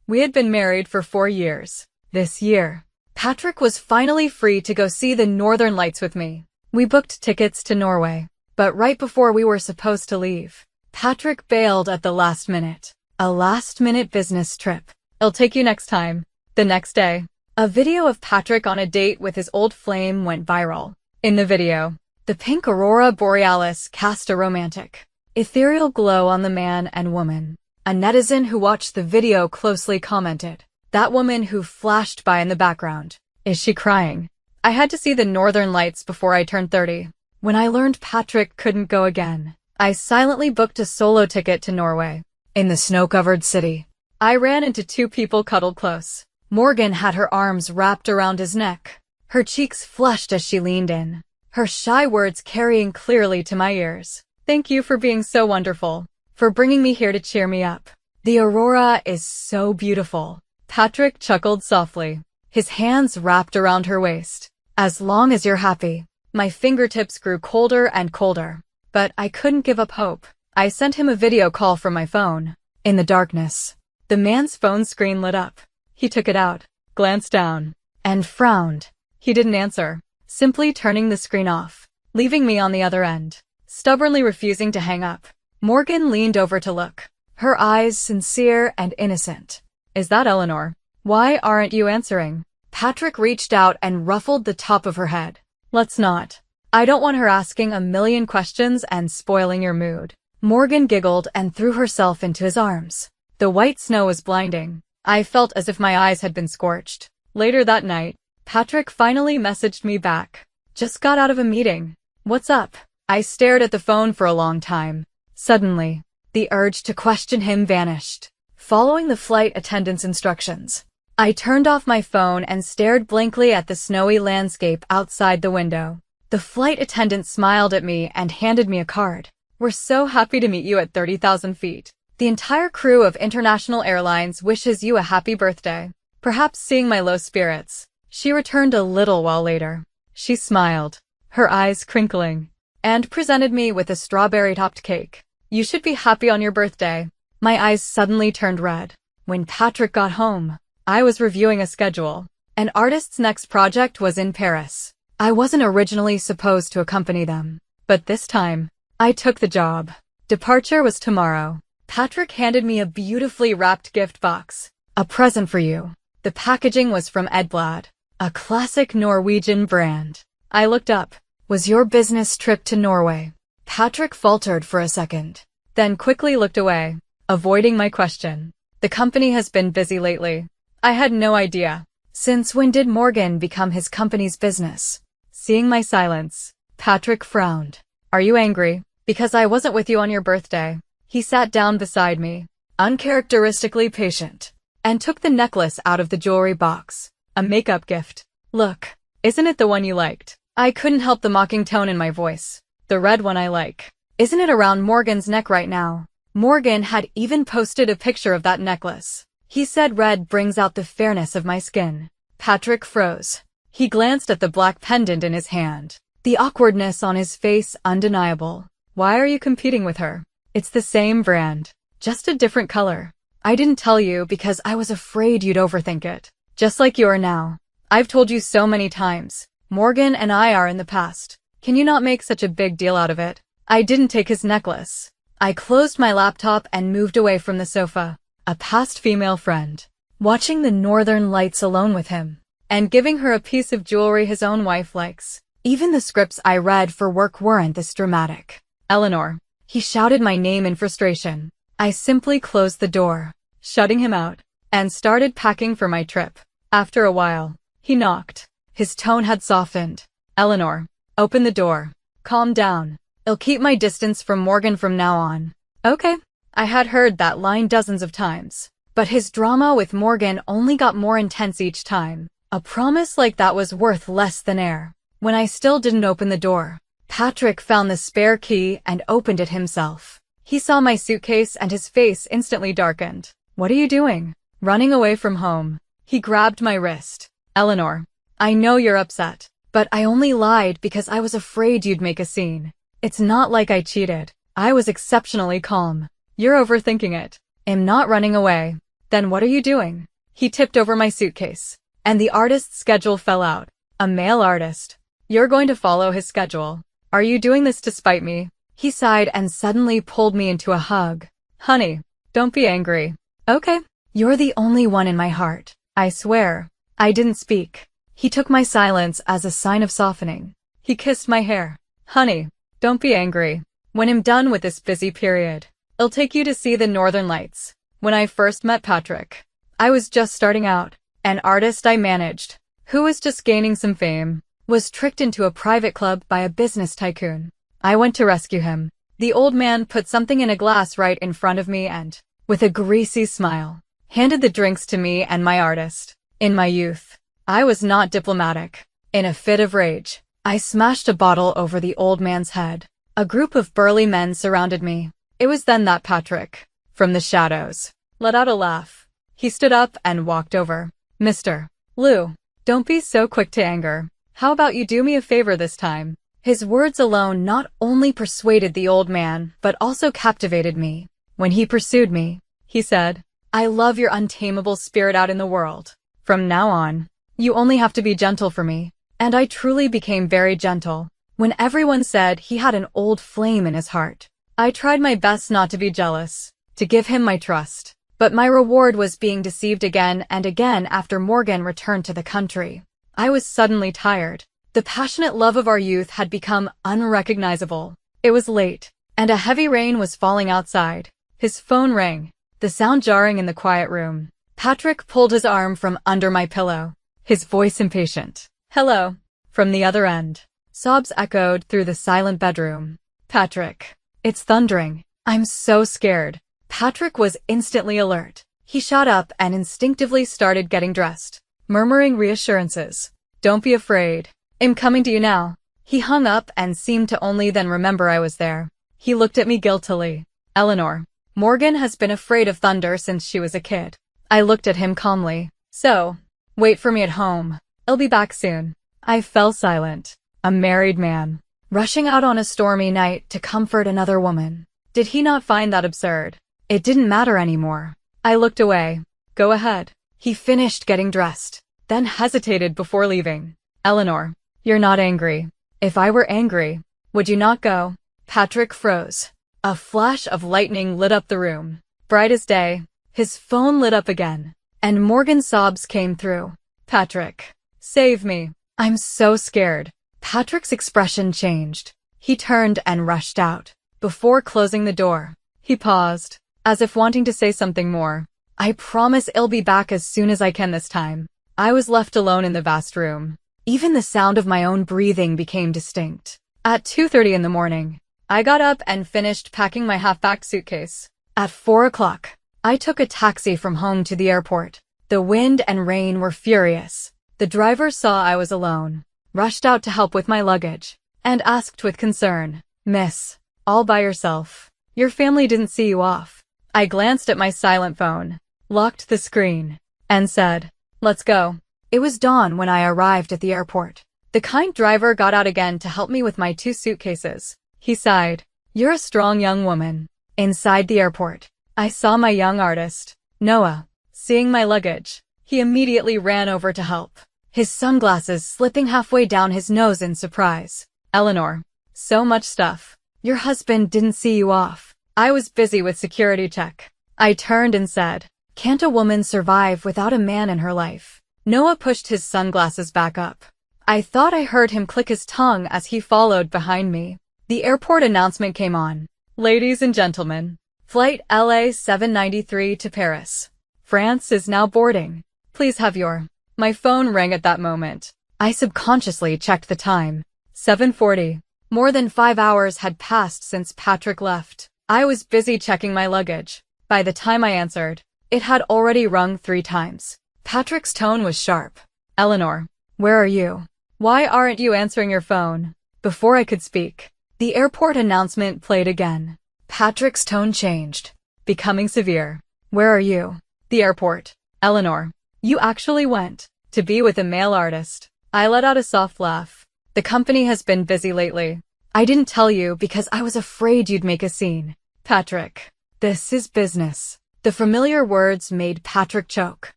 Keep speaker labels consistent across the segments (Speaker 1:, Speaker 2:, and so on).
Speaker 1: We had been married for 4 years. This year, Patrick was finally free to go see the Northern Lights with me. We booked tickets to Norway, but right before we were supposed to leave, Patrick bailed at the last minute. A last-minute business trip. I'll take you next time. The next day, a video of Patrick on a date with his old flame went viral. In the video, the pink aurora borealis cast a romantic, ethereal glow on the man and woman. A netizen who watched the video closely commented, "That woman who flashed by in the background, is she crying? I had to see the Northern Lights before I turned 30. When I learned Patrick couldn't go again, I silently booked a solo ticket to Norway. In the snow-covered city, I ran into 2 people cuddled close. Morgan had her arms wrapped around his neck. Her cheeks flushed as she leaned in, her shy words carrying clearly to my ears. Thank you for being so wonderful, for bringing me here to cheer me up. The aurora is so beautiful." Patrick chuckled softly, his hands wrapped around her waist. "As long as you're happy." My fingertips grew colder and colder, but I couldn't give up hope. I sent him a video call from my phone. In the darkness, the man's phone screen lit up. He took it out, glanced down, and frowned. He didn't answer, simply turning the screen off, leaving me on the other end, stubbornly refusing to hang up. Morgan leaned over to look, her eyes sincere and innocent. "Is that Eleanor? Why aren't you answering?" Patrick reached out and ruffled the top of her head. "Let's not. I don't want her asking a million questions and spoiling your mood." Morgan giggled and threw herself into his arms. The white snow was blinding. I felt as if my eyes had been scorched. Later that night, Patrick finally messaged me back. "Just got out of a meeting. What's up?" I stared at the phone for a long time. Suddenly, the urge to question him vanished. Following the flight attendant's instructions, I turned off my phone and stared blankly at the snowy landscape outside the window. The flight attendant smiled at me and handed me a card. "We're so happy to meet you at 30,000 feet. The entire crew of International Airlines wishes you a happy birthday." Perhaps seeing my low spirits, she returned a little while later. She smiled, her eyes crinkling, and presented me with a strawberry-topped cake. "You should be happy on your birthday." My eyes suddenly turned red. When Patrick got home, I was reviewing a schedule. An artist's next project was in Paris. I wasn't originally supposed to accompany them, but this time, I took the job. Departure was tomorrow. Patrick handed me a beautifully wrapped gift box. "A present for you." The packaging was from Edblad, a classic Norwegian brand. I looked up. "Was your business trip to Norway?" Patrick faltered for a second, then quickly looked away, avoiding my question. "The company has been busy lately." I had no idea. Since when did Morgan become his company's business? Seeing my silence, Patrick frowned. "Are you angry? Because I wasn't with you on your birthday." He sat down beside me, uncharacteristically patient, and took the necklace out of the jewelry box. "A makeup gift. Look, isn't it the one you liked?" I couldn't help the mocking tone in my voice. "The red one I like. Isn't it around Morgan's neck right now?" Morgan had even posted a picture of that necklace. He said red brings out the fairness of my skin. Patrick froze. He glanced at the black pendant in his hand, the awkwardness on his face undeniable. "Why are you competing with her? It's the same brand, just a different color." "I didn't tell you because I was afraid you'd overthink it. Just like you are now. I've told you so many times. Morgan and I are in the past. Can you not make such a big deal out of it?" I didn't take his necklace. I closed my laptop and moved away from the sofa. A past female friend, watching the Northern Lights alone with him, and giving her a piece of jewelry his own wife likes. Even the scripts I read for work weren't this dramatic. "Eleanor." He shouted my name in frustration. I simply closed the door, shutting him out, and started packing for my trip. After a while, he knocked. His tone had softened. "Eleanor, open the door. Calm down. I'll keep my distance from Morgan from now on." "Okay." I had heard that line dozens of times, but his drama with Morgan only got more intense each time. A promise like that was worth less than air. When I still didn't open the door, Patrick found the spare key and opened it himself. He saw my suitcase and his face instantly darkened. "What are you doing?" "Running away from home." He grabbed my wrist. "Eleanor, I know you're upset, but I only lied because I was afraid you'd make a scene. It's not like I cheated. I was exceptionally calm. You're overthinking it. I'm not running away. Then what are you doing? He tipped over my suitcase, and the artist's schedule fell out. A male artist. You're going to follow his schedule. Are you doing this to spite me? He sighed and suddenly pulled me into a hug. Honey, don't be angry. Okay. You're the only one in my heart. I swear. I didn't speak. He took my silence as a sign of softening. He kissed my hair. Honey, don't be angry. When I'm done with this busy period, I'll take you to see the Northern Lights. When I first met Patrick, I was just starting out. An artist I managed, who was just gaining some fame, was tricked into a private club by a business tycoon. I went to rescue him. The old man put something in a glass right in front of me and, with a greasy smile, handed the drinks to me and my artist. In my youth, I was not diplomatic. In a fit of rage, I smashed a bottle over the old man's head. A group of burly men surrounded me. It was then that Patrick, from the shadows, let out a laugh. He stood up and walked over. Mr. Lou, don't be so quick to anger. How about you do me a favor this time? His words alone not only persuaded the old man, but also captivated me. When he pursued me, he said, I love your untamable spirit out in the world. From now on, you only have to be gentle for me. And I truly became very gentle. When everyone said he had an old flame in his heart, I tried my best not to be jealous, to give him my trust. But my reward was being deceived again and again after Morgan returned to the country. I was suddenly tired. The passionate love of our youth had become unrecognizable. It was late, and a heavy rain was falling outside. His phone rang, the sound jarring in the quiet room. Patrick pulled his arm from under my pillow, his voice impatient. Hello. From the other end, sobs echoed through the silent bedroom. Patrick. It's thundering. I'm so scared. Patrick was instantly alert. He shot up and instinctively started getting dressed, murmuring reassurances. Don't be afraid. I'm coming to you now. He hung up and seemed to only then remember I was there. He looked at me guiltily. Eleanor. Morgan has been afraid of thunder since she was a kid. I looked at him calmly. So, wait for me at home. I'll be back soon. I fell silent. A married man, rushing out on a stormy night to comfort another woman. Did he not find that absurd? It didn't matter anymore. I looked away. Go ahead. He finished getting dressed, then hesitated before leaving. Eleanor, you're not angry. If I were angry, would you not go? Patrick froze. A flash of lightning lit up the room. Bright as day, his phone lit up again, and Morgan's sobs came through. Patrick, save me. I'm so scared. Patrick's expression changed. He turned and rushed out. Before closing the door, he paused, as if wanting to say something more. I promise I'll be back as soon as I can this time. I was left alone in the vast room. Even the sound of my own breathing became distinct. At 2:30 in the morning, I got up and finished packing my half-packed suitcase. At 4 o'clock, I took a taxi from home to the airport. The wind and rain were furious. The driver saw I was alone, rushed out to help with my luggage, and asked with concern, Miss, all by yourself? Your family didn't see you off. I glanced at my silent phone, locked the screen, and said, let's go. It was dawn when I arrived at the airport. The kind driver got out again to help me with my 2 suitcases. He sighed. You're a strong young woman. Inside the airport, I saw my young artist, Noah. Seeing my luggage, he immediately ran over to help, his sunglasses slipping halfway down his nose in surprise. Eleanor, so much stuff. Your husband didn't see you off. I was busy with security check. I turned and said, can't a woman survive without a man in her life? Noah pushed his sunglasses back up. I thought I heard him click his tongue as he followed behind me. The airport announcement came on. Ladies and gentlemen, flight LA 793 to Paris, France is now boarding. Please have your... My phone rang at that moment. I subconsciously checked the time. 7:40. More than 5 hours had passed since Patrick left. I was busy checking my luggage. By the time I answered, it had already rung 3 times. Patrick's tone was sharp. Eleanor, where are you? Why aren't you answering your phone? Before I could speak, the airport announcement played again. Patrick's tone changed, becoming severe. Where are you? The airport. Eleanor, you actually went to be with a male artist. I let out a soft laugh. The company has been busy lately. I didn't tell you because I was afraid you'd make a scene. Patrick, this is business. The familiar words made Patrick choke.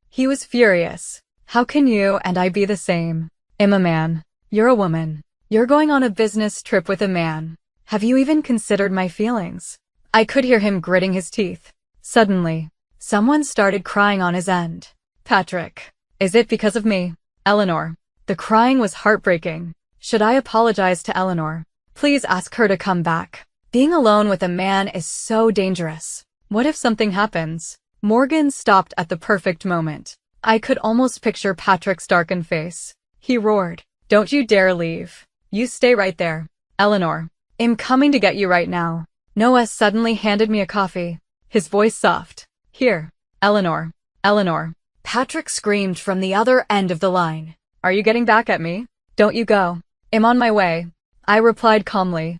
Speaker 1: He was furious. How can you and I be the same? I'm a man. You're a woman. You're going on a business trip with a man. Have you even considered my feelings? I could hear him gritting his teeth. Suddenly, someone started crying on his end. Patrick. Is it because of me? Eleanor. The crying was heartbreaking. Should I apologize to Eleanor? Please ask her to come back. Being alone with a man is so dangerous. What if something happens? Morgan stopped at the perfect moment. I could almost picture Patrick's darkened face. He roared. Don't you dare leave. You stay right there. Eleanor. I'm coming to get you right now. Noah suddenly handed me a coffee. His voice soft. Here. Eleanor. Eleanor. Patrick screamed from the other end of the line. Are you getting back at me? Don't you go. I'm on my way. I replied calmly.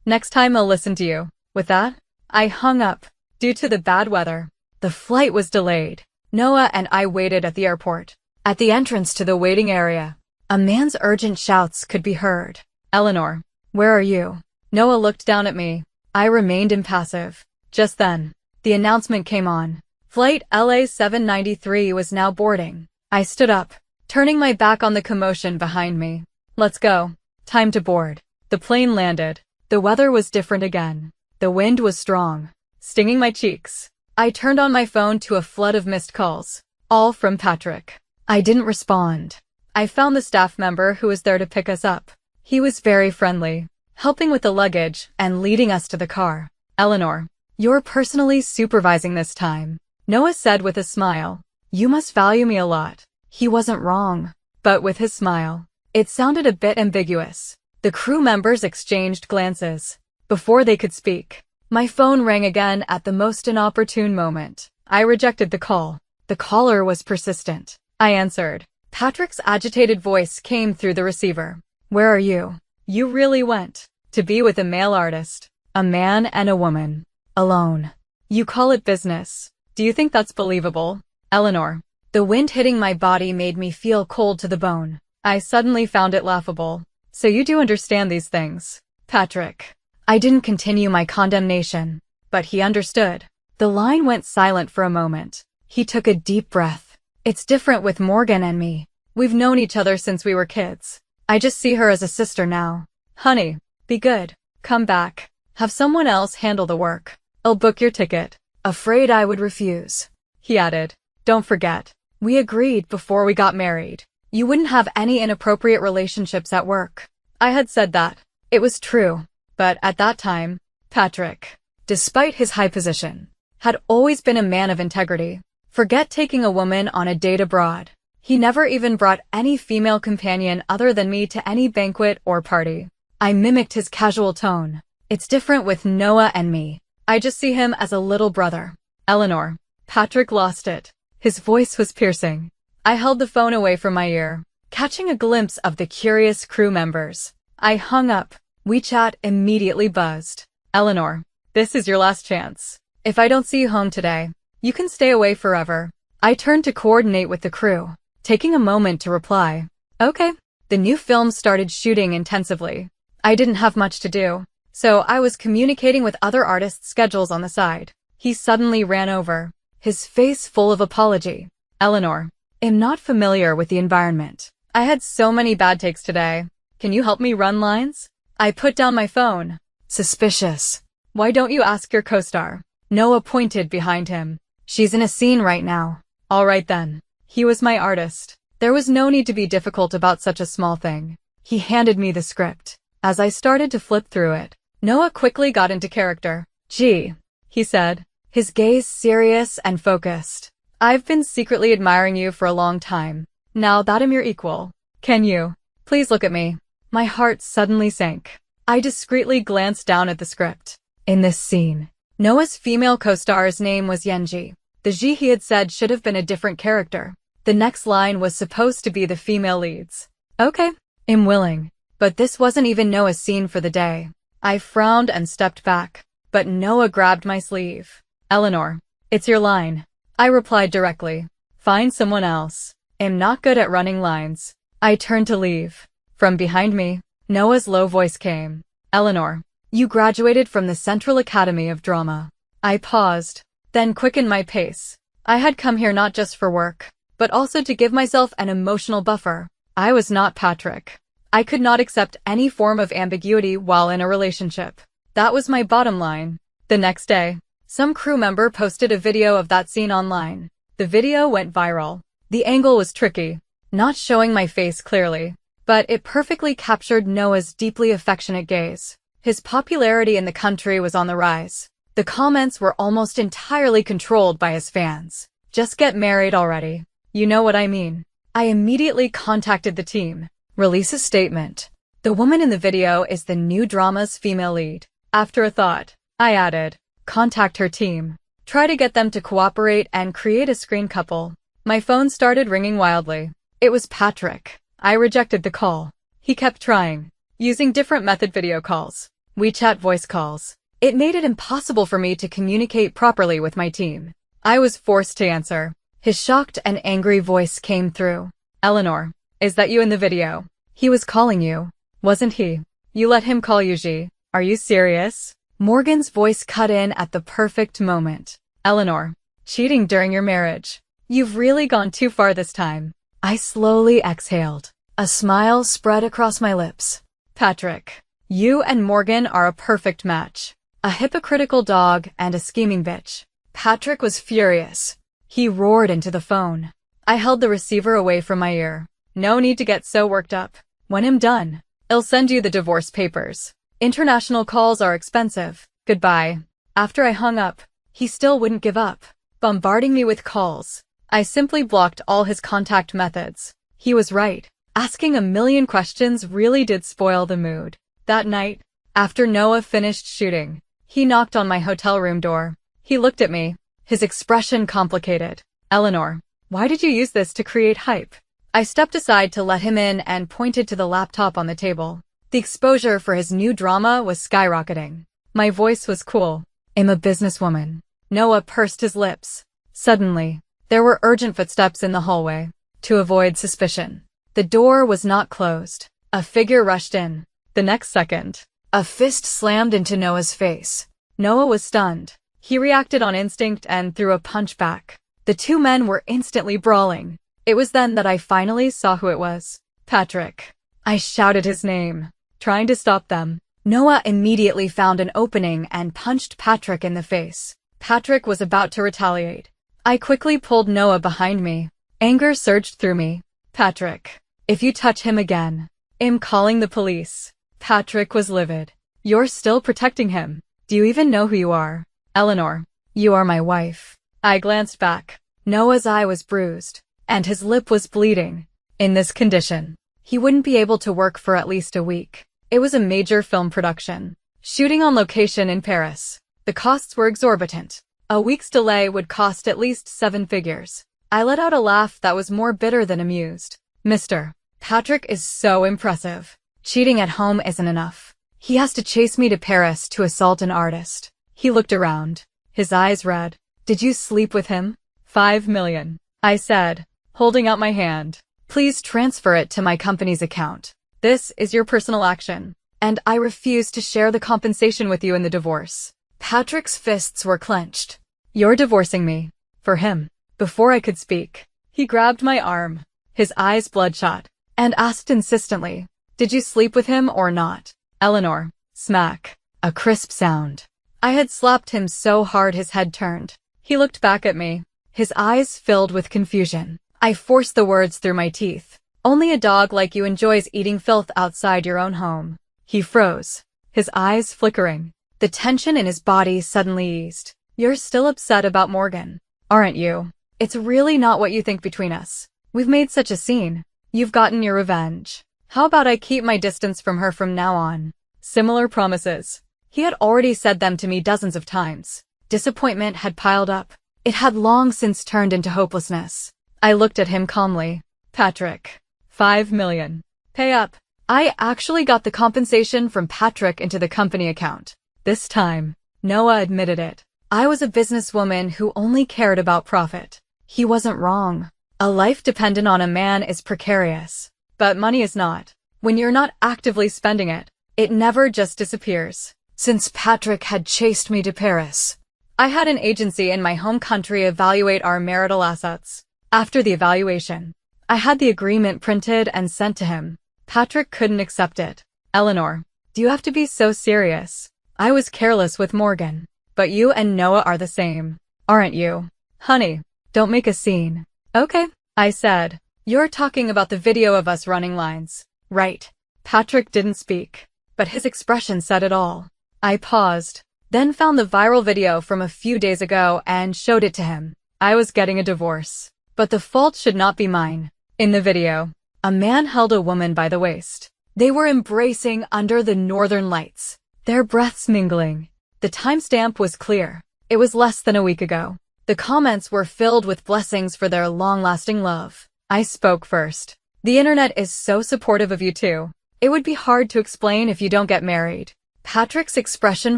Speaker 1: Next time I'll listen to you. With that, I hung up. Due to the bad weather, the flight was delayed. Noah and I waited at the airport. At the entrance to the waiting area, a man's urgent shouts could be heard. Eleanor. Where are you? Noah looked down at me. I remained impassive. Just then, the announcement came on. Flight LA 793 was now boarding. I stood up, turning my back on the commotion behind me. Let's go. Time to board. The plane landed. The weather was different again. The wind was strong, stinging my cheeks. I turned on my phone to a flood of missed calls, all from Patrick. I didn't respond. I found the staff member who was there to pick us up. He was very friendly, helping with the luggage and leading us to the car. Eleanor, you're personally supervising this time, Noah said with a smile. You must value me a lot. He wasn't wrong, but with his smile, it sounded a bit ambiguous. The crew members exchanged glances. Before they could speak, my phone rang again at the most inopportune moment. I rejected the call. The caller was persistent. I answered. Patrick's agitated voice came through the receiver. Where are you? You really went to be with a male artist, a man and a woman, alone. You call it business. Do you think that's believable? Eleanor. The wind hitting my body made me feel cold to the bone. I suddenly found it laughable. So you do understand these things. Patrick. I didn't continue my condemnation, but he understood. The line went silent for a moment. He took a deep breath. It's different with Morgan and me. We've known each other since we were kids. I just see her as a sister now. Honey, be good. Come back. Have someone else handle the work. I'll book your ticket. Afraid I would refuse. He added. Don't forget. We agreed before we got married. You wouldn't have any inappropriate relationships at work. I had said that. It was true. But at that time, Patrick, despite his high position, had always been a man of integrity. Forget taking a woman on a date abroad. He never even brought any female companion other than me to any banquet or party. I mimicked his casual tone. It's different with Noah and me. I just see him as a little brother. Eleanor. Patrick lost it. His voice was piercing. I held the phone away from my ear, catching a glimpse of the curious crew members. I hung up. WeChat immediately buzzed. Eleanor, this is your last chance. If I don't see you home today, you can stay away forever. I turned to coordinate with the crew, taking a moment to reply. Okay. The new film started shooting intensively. I didn't have much to do, so I was communicating with other artists' schedules on the side. He suddenly ran over, his face full of apology. Eleanor, I'm not familiar with the environment. I had so many bad takes today. Can you help me run lines? I put down my phone. Suspicious. Why don't you ask your co-star? Noah pointed behind him. She's in a scene right now. All right then. He was my artist. There was no need to be difficult about such a small thing. He handed me the script. As I started to flip through it, Noah quickly got into character. Gee, he said, his gaze serious and focused. I've been secretly admiring you for a long time. Now that I'm your equal, can you please look at me? My heart suddenly sank. I discreetly glanced down at the script. In this scene, Noah's female co-star's name was Yenji. The Ji he had said should have been a different character. The next line was supposed to be the female leads. Okay, I'm willing. But this wasn't even Noah's scene for the day. I frowned and stepped back, but Noah grabbed my sleeve. Eleanor, it's your line. I replied directly. Find someone else. I'm not good at running lines. I turned to leave. From behind me, Noah's low voice came. Eleanor, you graduated from the Central Academy of Drama. I paused, then quickened my pace. I had come here not just for work, but also to give myself an emotional buffer. I was not Patrick. I could not accept any form of ambiguity while in a relationship. That was my bottom line. The next day, some crew member posted a video of that scene online. The video went viral. The angle was tricky, not showing my face clearly, but it perfectly captured Noah's deeply affectionate gaze. His popularity in the country was on the rise. The comments were almost entirely controlled by his fans. Just get married already. You know what I mean. I immediately contacted the team. Release a statement. The woman in the video is the new drama's female lead. After a thought, I added, contact her team. Try to get them to cooperate and create a screen couple. My phone started ringing wildly. It was Patrick. I rejected the call. He kept trying, using different method video calls, WeChat voice calls. It made it impossible for me to communicate properly with my team. I was forced to answer. His shocked and angry voice came through. Eleanor, is that you in the video? He was calling you, wasn't he? You let him call you G. Are you serious? Morgan's voice cut in at the perfect moment. Eleanor, cheating during your marriage. You've really gone too far this time. I slowly exhaled. A smile spread across my lips. Patrick, you and Morgan are a perfect match. A hypocritical dog and a scheming bitch. Patrick was furious. He roared into the phone. I held the receiver away from my ear. No need to get so worked up. When I'm done, I'll send you the divorce papers. International calls are expensive. Goodbye. After I hung up, he still wouldn't give up, bombarding me with calls. I simply blocked all his contact methods. He was right. Asking a million questions really did spoil the mood. That night, after Noah finished shooting, he knocked on my hotel room door. He looked at me, his expression complicated. Eleanor, why did you use this to create hype? I stepped aside to let him in and pointed to the laptop on the table. The exposure for his new drama was skyrocketing. My voice was cool. I'm a businesswoman. Noah pursed his lips. Suddenly, there were urgent footsteps in the hallway. To avoid suspicion, the door was not closed. A figure rushed in. The next second, a fist slammed into Noah's face. Noah was stunned. He reacted on instinct and threw a punch back. The two men were instantly brawling. It was then that I finally saw who it was. Patrick. I shouted his name, trying to stop them. Noah immediately found an opening and punched Patrick in the face. Patrick was about to retaliate. I quickly pulled Noah behind me. Anger surged through me. Patrick, if you touch him again, I'm calling the police. Patrick was livid. You're still protecting him. Do you even know who you are? Eleanor, you are my wife. I glanced back. Noah's eye was bruised, and his lip was bleeding. In this condition, he wouldn't be able to work for at least a week. It was a major film production, shooting on location in Paris. The costs were exorbitant. A week's delay would cost at least 7 figures. I let out a laugh that was more bitter than amused. Mr. Patrick is so impressive. Cheating at home isn't enough. He has to chase me to Paris to assault an artist. He looked around, his eyes red. Did you sleep with him? 5 million. I said, holding out my hand. Please transfer it to my company's account. This is your personal action, and I refuse to share the compensation with you in the divorce. Patrick's fists were clenched. You're divorcing me. For him. Before I could speak, he grabbed my arm, his eyes bloodshot, and asked insistently, did you sleep with him or not? Eleanor. Smack. A crisp sound. I had slapped him so hard his head turned. He looked back at me, his eyes filled with confusion. I forced the words through my teeth. Only a dog like you enjoys eating filth outside your own home. He froze, his eyes flickering. The tension in his body suddenly eased. You're still upset about Morgan, aren't you? It's really not what you think between us. We've made such a scene. You've gotten your revenge. How about I keep my distance from her from now on? Similar promises. He had already said them to me dozens of times. Disappointment had piled up. It had long since turned into hopelessness. I looked at him calmly. Patrick. 5 million. Pay up. I actually got the compensation from Patrick into the company account. This time, Noah admitted it. I was a businesswoman who only cared about profit. He wasn't wrong. A life dependent on a man is precarious. But money is not. When you're not actively spending it, it never just disappears. Since Patrick had chased me to Paris, I had an agency in my home country evaluate our marital assets. After the evaluation, I had the agreement printed and sent to him. Patrick couldn't accept it. Eleanor, do you have to be so serious? I was careless with Morgan. But you and Noah are the same, aren't you? Honey, don't make a scene. Okay, I said. You're talking about the video of us running lines, right? Patrick didn't speak, but his expression said it all. I paused, then found the viral video from a few days ago and showed it to him. I was getting a divorce, but the fault should not be mine. In the video, a man held a woman by the waist. They were embracing under the northern lights, their breaths mingling. The timestamp was clear. It was less than a week ago. The comments were filled with blessings for their long-lasting love. I spoke first. The internet is so supportive of you two. It would be hard to explain if you don't get married. Patrick's expression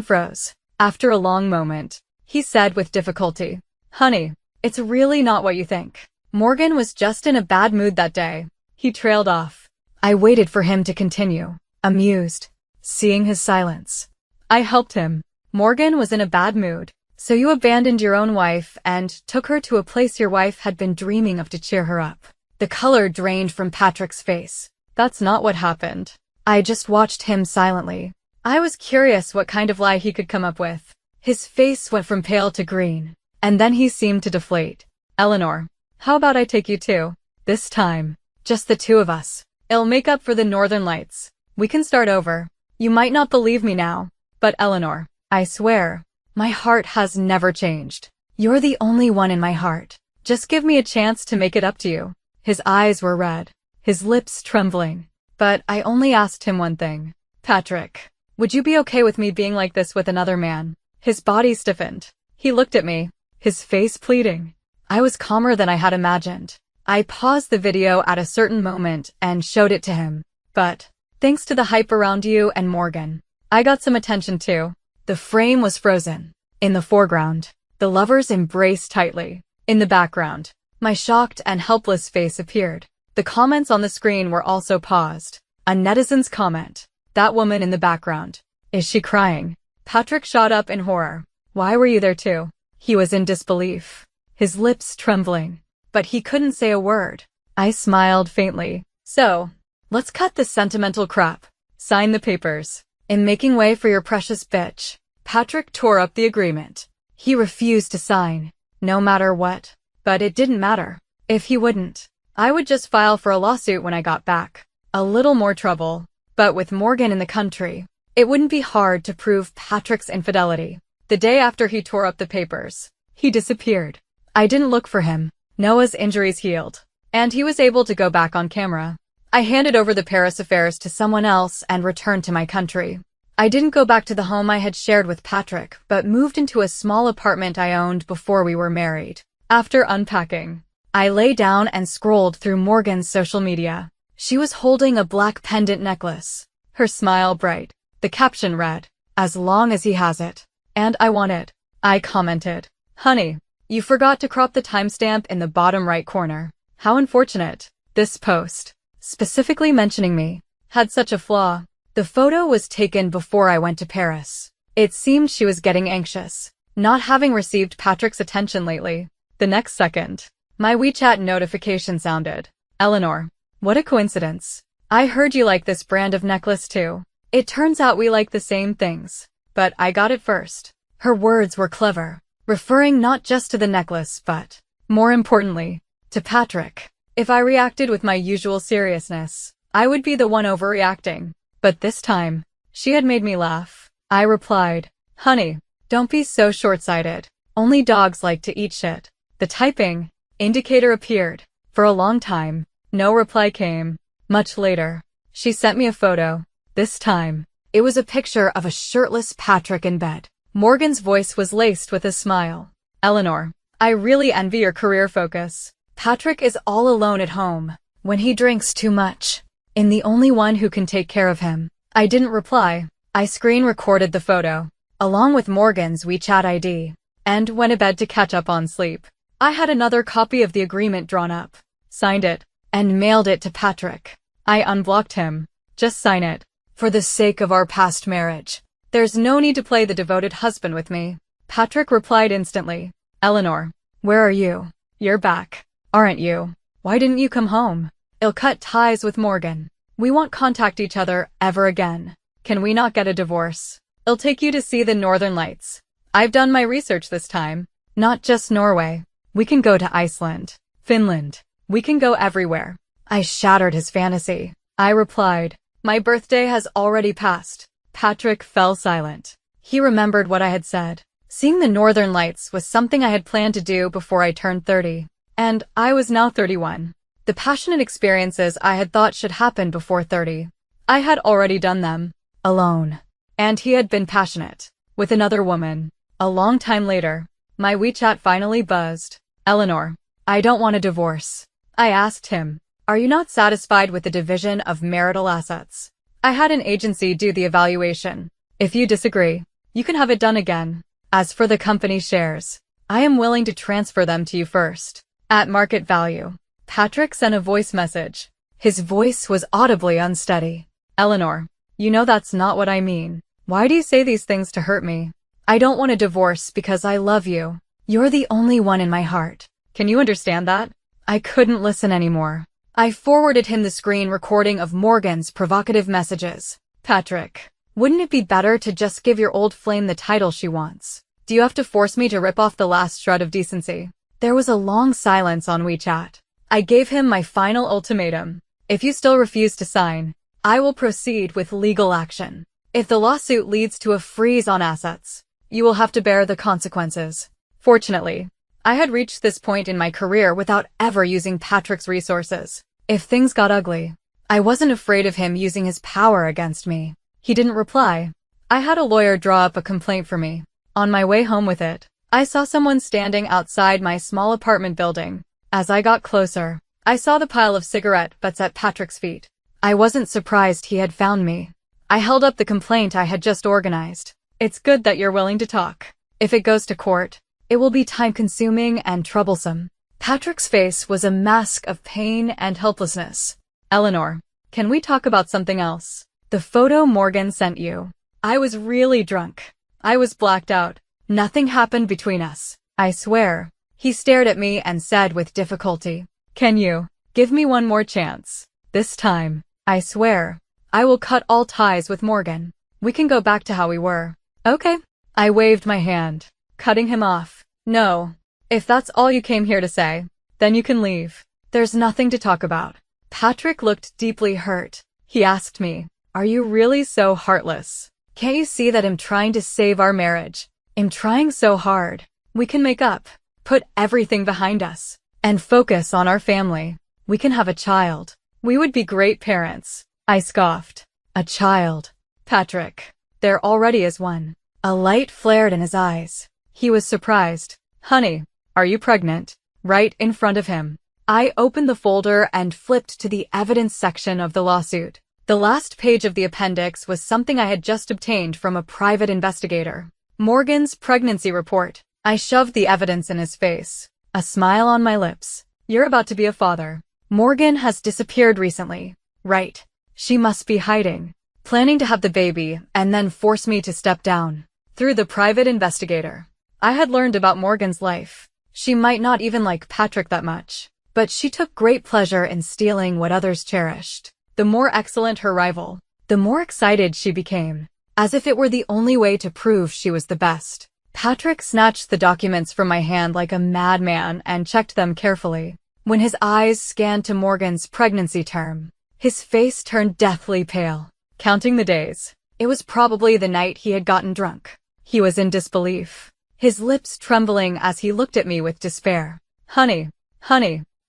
Speaker 1: froze. After a long moment, he said with difficulty, Honey, it's really not what you think. Morgan was just in a bad mood that day. He trailed off. I waited for him to continue, amused, seeing his silence. I helped him. Morgan was in a bad mood, so you abandoned your own wife and took her to a place your wife had been dreaming of to cheer her up. The color drained from Patrick's face. That's not what happened. I just watched him silently. I was curious what kind of lie he could come up with. His face went from pale to green, and then he seemed to deflate. Eleanor, how about I take you too? This time, just the two of us. It'll make up for the northern lights. We can start over. You might not believe me now, but Eleanor, I swear, my heart has never changed. You're the only one in my heart. Just give me a chance to make it up to you. His eyes were red, his lips trembling. But I only asked him one thing. Patrick, would you be okay with me being like this with another man? His body stiffened. He looked at me, his face pleading. I was calmer than I had imagined. I paused the video at a certain moment and showed it to him. But, thanks to the hype around you and Morgan, I got some attention too. The frame was frozen. In the foreground, the lovers embraced tightly. In the background, my shocked and helpless face appeared. The comments on the screen were also paused. A netizen's comment. That woman in the background. Is she crying? Patrick shot up in horror. Why were you there too? He was in disbelief, his lips trembling, but he couldn't say a word. I smiled faintly. So, let's cut this sentimental crap. Sign the papers. In making way for your precious bitch, Patrick tore up the agreement. He refused to sign, no matter what. But it didn't matter. If he wouldn't, I would just file for a lawsuit when I got back. A little more trouble. But with Morgan in the country, it wouldn't be hard to prove Patrick's infidelity. The day after he tore up the papers, he disappeared. I didn't look for him. Noah's injuries healed, and he was able to go back on camera. I handed over the Paris affairs to someone else and returned to my country. I didn't go back to the home I had shared with Patrick, but moved into a small apartment I owned before we were married. After unpacking, I lay down and scrolled through Morgan's social media. She was holding a black pendant necklace, her smile bright. The caption read, "As long as he has it. And I want it." I commented, "Honey, you forgot to crop the timestamp in the bottom right corner. How unfortunate." This post, specifically mentioning me, had such a flaw. The photo was taken before I went to Paris. It seemed she was getting anxious, not having received Patrick's attention lately. The next second, my WeChat notification sounded. Eleanor, what a coincidence. I heard you like this brand of necklace too. It turns out we like the same things. But I got it first. Her words were clever, referring not just to the necklace but, more importantly, to Patrick. If I reacted with my usual seriousness, I would be the one overreacting. But this time, she had made me laugh. I replied, "Honey, don't be so short-sighted. Only dogs like to eat shit." The typing indicator appeared. For a long time, no reply came. Much later, she sent me a photo. This time, it was a picture of a shirtless Patrick in bed. Morgan's voice was laced with a smile. "Eleanor, I really envy your career focus. Patrick is all alone at home, when he drinks too much, and the only one who can take care of him." I didn't reply. I screen recorded the photo, along with Morgan's WeChat ID, and went to bed to catch up on sleep. I had another copy of the agreement drawn up, signed it, and mailed it to Patrick. I unblocked him. Just sign it. For the sake of our past marriage. There's no need to play the devoted husband with me. Patrick replied instantly. Eleanor, where are you? You're back, aren't you? Why didn't you come home? I'll cut ties with Morgan. We won't contact each other ever again. Can we not get a divorce? I'll take you to see the Northern Lights. I've done my research this time. Not just Norway. We can go to Iceland, Finland. We can go everywhere. I shattered his fantasy. I replied, my birthday has already passed. Patrick fell silent. He remembered what I had said. Seeing the Northern Lights was something I had planned to do before I turned 30. And I was now 31. The passionate experiences I had thought should happen before 30. I had already done them. Alone. And he had been passionate. With another woman. A long time later, my WeChat finally buzzed. Eleanor, I don't want a divorce. I asked him, are you not satisfied with the division of marital assets? I had an agency do the evaluation. If you disagree, you can have it done again. As for the company shares, I am willing to transfer them to you first. At market value. Patrick sent a voice message. His voice was audibly unsteady. Eleanor, you know that's not what I mean. Why do you say these things to hurt me? I don't want a divorce because I love you. You're the only one in my heart. Can you understand that? I couldn't listen anymore. I forwarded him the screen recording of Morgan's provocative messages. Patrick, wouldn't it be better to just give your old flame the title she wants? Do you have to force me to rip off the last shred of decency? There was a long silence on WeChat. I gave him my final ultimatum. If you still refuse to sign, I will proceed with legal action. If the lawsuit leads to a freeze on assets, you will have to bear the consequences. Fortunately, I had reached this point in my career without ever using Patrick's resources. If things got ugly, I wasn't afraid of him using his power against me. He didn't reply. I had a lawyer draw up a complaint for me. On my way home with it, I saw someone standing outside my small apartment building. As I got closer, I saw the pile of cigarette butts at Patrick's feet. I wasn't surprised he had found me. I held up the complaint I had just organized. It's good that you're willing to talk. If it goes to court, it will be time-consuming and troublesome. Patrick's face was a mask of pain and helplessness. Eleanor, can we talk about something else? The photo Morgan sent you. I was really drunk. I was blacked out. Nothing happened between us. I swear. He stared at me and said with difficulty, can you give me one more chance? This time, I swear, I will cut all ties with Morgan. We can go back to how we were. Okay. I waved my hand, cutting him off. No. If that's all you came here to say, then you can leave. There's nothing to talk about. Patrick looked deeply hurt. He asked me, are you really so heartless? Can't you see that I'm trying to save our marriage? I'm trying so hard. We can make up, put everything behind us, and focus on our family. We can have a child. We would be great parents. I scoffed. A child. Patrick, there already is one. A light flared in his eyes. He was surprised. Honey, are you pregnant? Right in front of him. I opened the folder and flipped to the evidence section of the lawsuit. The last page of the appendix was something I had just obtained from a private investigator. Morgan's pregnancy report. I shoved the evidence in his face. A smile on my lips. You're about to be a father. Morgan has disappeared recently. Right. She must be hiding. Planning to have the baby and then force me to step down. Through the private investigator, I had learned about Morgan's life. She might not even like Patrick that much, but she took great pleasure in stealing what others cherished. The more excellent her rival, the more excited she became, as if it were the only way to prove she was the best. Patrick snatched the documents from my hand like a madman and checked them carefully. When his eyes scanned to Morgan's pregnancy term, his face turned deathly pale. Counting the days, it was probably the night he had gotten drunk. He was in disbelief, his lips trembling as he looked at me with despair. Honey,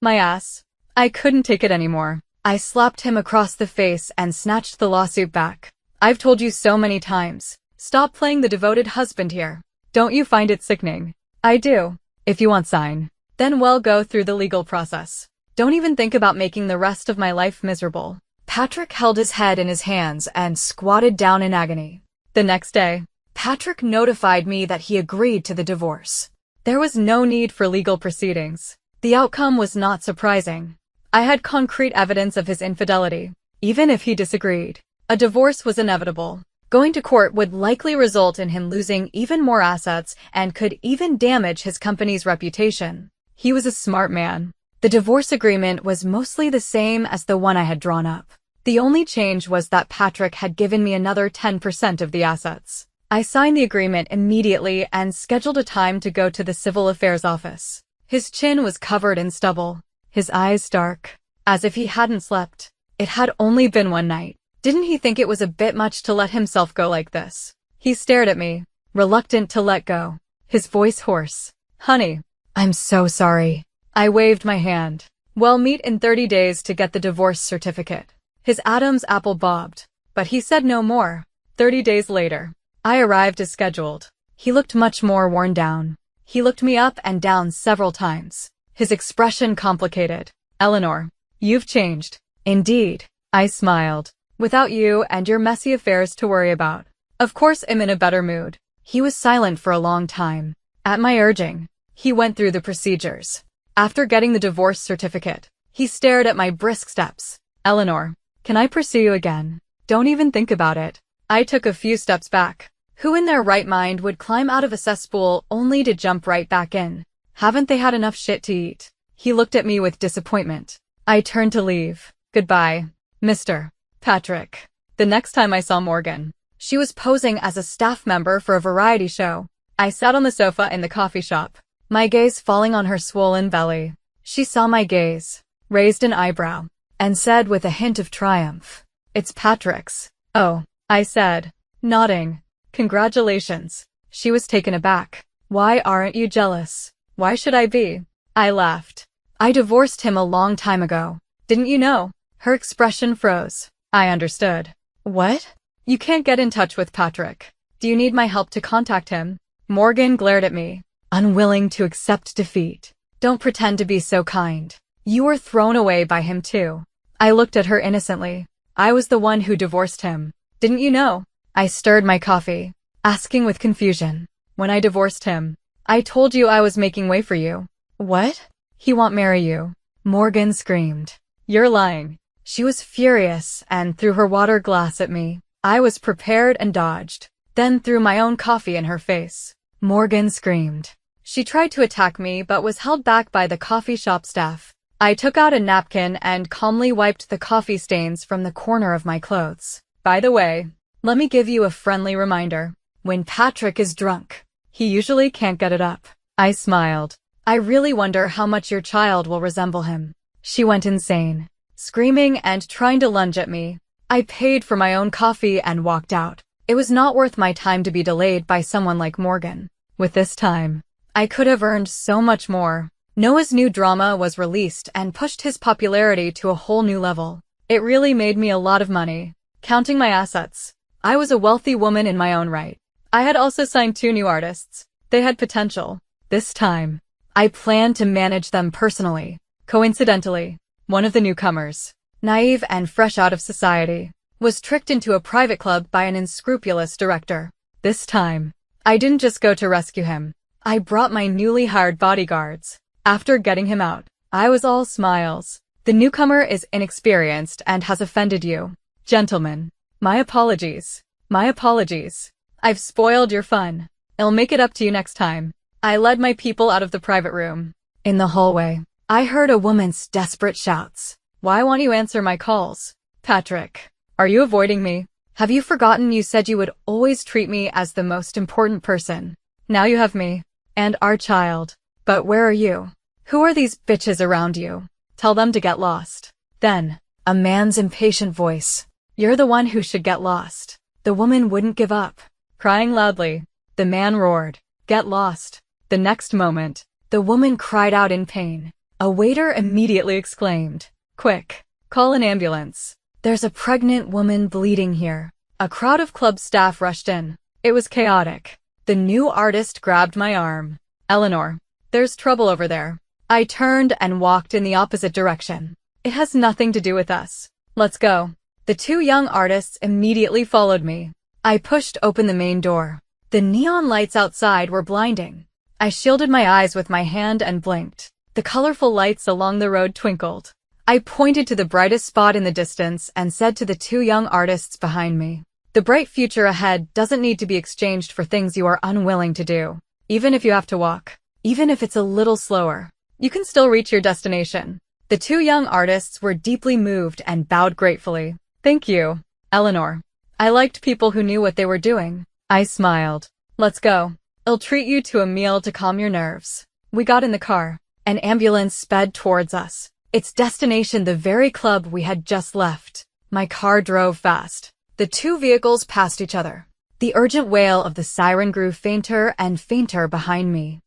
Speaker 1: my ass. I couldn't take it anymore. I slapped him across the face and snatched the lawsuit back. I've told you so many times, stop playing the devoted husband here. Don't you find it sickening? I do. If you want sign, then we'll go through the legal process. Don't even think about making the rest of my life miserable. Patrick held his head in his hands and squatted down in agony. The next day, Patrick notified me that he agreed to the divorce. There was no need for legal proceedings. The outcome was not surprising. I had concrete evidence of his infidelity. Even if he disagreed, a divorce was inevitable. Going to court would likely result in him losing even more assets and could even damage his company's reputation. He was a smart man. The divorce agreement was mostly the same as the one I had drawn up. The only change was that Patrick had given me another 10% of the assets. I signed the agreement immediately and scheduled a time to go to the civil affairs office. His chin was covered in stubble, his eyes dark, as if he hadn't slept. It had only been one night. Didn't he think it was a bit much to let himself go like this? He stared at me, reluctant to let go, his voice hoarse. Honey, I'm so sorry. I waved my hand. We'll meet in 30 days to get the divorce certificate. His Adam's apple bobbed, but he said no more. 30 days later, I arrived as scheduled. He looked much more worn down. He looked me up and down several times, his expression complicated. Eleanor, you've changed. Indeed, I smiled. Without you and your messy affairs to worry about. Of course I'm in a better mood. He was silent for a long time. At my urging, he went through the procedures. After getting the divorce certificate, he stared at my brisk steps. Eleanor, can I pursue you again? Don't even think about it. I took a few steps back. Who in their right mind would climb out of a cesspool only to jump right back in? Haven't they had enough shit to eat? He looked at me with disappointment. I turned to leave. Goodbye, Mr. Patrick. The next time I saw Morgan, she was posing as a staff member for a variety show. I sat on the sofa in the coffee shop, my gaze falling on her swollen belly. She saw my gaze, raised an eyebrow, and said with a hint of triumph, "It's Patrick's." "Oh," I said, nodding. "Congratulations." She was taken aback. "Why aren't you jealous?" "Why should I be?" I laughed. "I divorced him a long time ago. Didn't you know?" Her expression froze. I understood. "What? You can't get in touch with Patrick. Do you need my help to contact him?" Morgan glared at me, unwilling to accept defeat. "Don't pretend to be so kind. You were thrown away by him too." I looked at her innocently. "I was the one who divorced him. Didn't you know?" I stirred my coffee, asking with confusion. "When I divorced him, I told you I was making way for you." "What?" "He won't marry you." Morgan screamed. "You're lying." She was furious and threw her water glass at me. I was prepared and dodged, then threw my own coffee in her face. Morgan screamed. She tried to attack me but was held back by the coffee shop staff. I took out a napkin and calmly wiped the coffee stains from the corner of my clothes. "By the way, let me give you a friendly reminder. When Patrick is drunk, he usually can't get it up." I smiled. "I really wonder how much your child will resemble him." She went insane, screaming and trying to lunge at me. I paid for my own coffee and walked out. It was not worth my time to be delayed by someone like Morgan. With this time, I could have earned so much more. Noah's new drama was released and pushed his popularity to a whole new level. It really made me a lot of money. Counting my assets, I was a wealthy woman in my own right. I had also signed 2 new artists. They had potential. This time, I planned to manage them personally. Coincidentally, one of the newcomers, naive and fresh out of society, was tricked into a private club by an unscrupulous director. This time, I didn't just go to rescue him. I brought my newly hired bodyguards. After getting him out, I was all smiles. "The newcomer is inexperienced and has offended you. Gentlemen, my apologies. My apologies. I've spoiled your fun. I'll make it up to you next time." I led my people out of the private room. In the hallway, I heard a woman's desperate shouts. "Why won't you answer my calls? Patrick, are you avoiding me? Have you forgotten you said you would always treat me as the most important person? Now you have me. And our child. But where are you? Who are these bitches around you? Tell them to get lost." Then, a man's impatient voice. "You're the one who should get lost." The woman wouldn't give up. Crying loudly, the man roared, "Get lost." The next moment, the woman cried out in pain. A waiter immediately exclaimed, "Quick, call an ambulance. There's a pregnant woman bleeding here." A crowd of club staff rushed in. It was chaotic. The new artist grabbed my arm. "Eleanor, there's trouble over there." I turned and walked in the opposite direction. "It has nothing to do with us. Let's go." The 2 young artists immediately followed me. I pushed open the main door. The neon lights outside were blinding. I shielded my eyes with my hand and blinked. The colorful lights along the road twinkled. I pointed to the brightest spot in the distance and said to the 2 young artists behind me, The bright future ahead doesn't need to be exchanged for things you are unwilling to do. Even if you have to walk, even if it's a little slower, you can still reach your destination. The two young artists were deeply moved and bowed gratefully. Thank you, Eleanor. I liked people who knew what they were doing. I smiled. Let's go. I'll treat you to a meal to calm your nerves. We got in the car. An ambulance sped towards us. Its destination the very club we had just left. My car drove fast. The two vehicles passed each other. The urgent wail of the siren grew fainter and fainter behind me.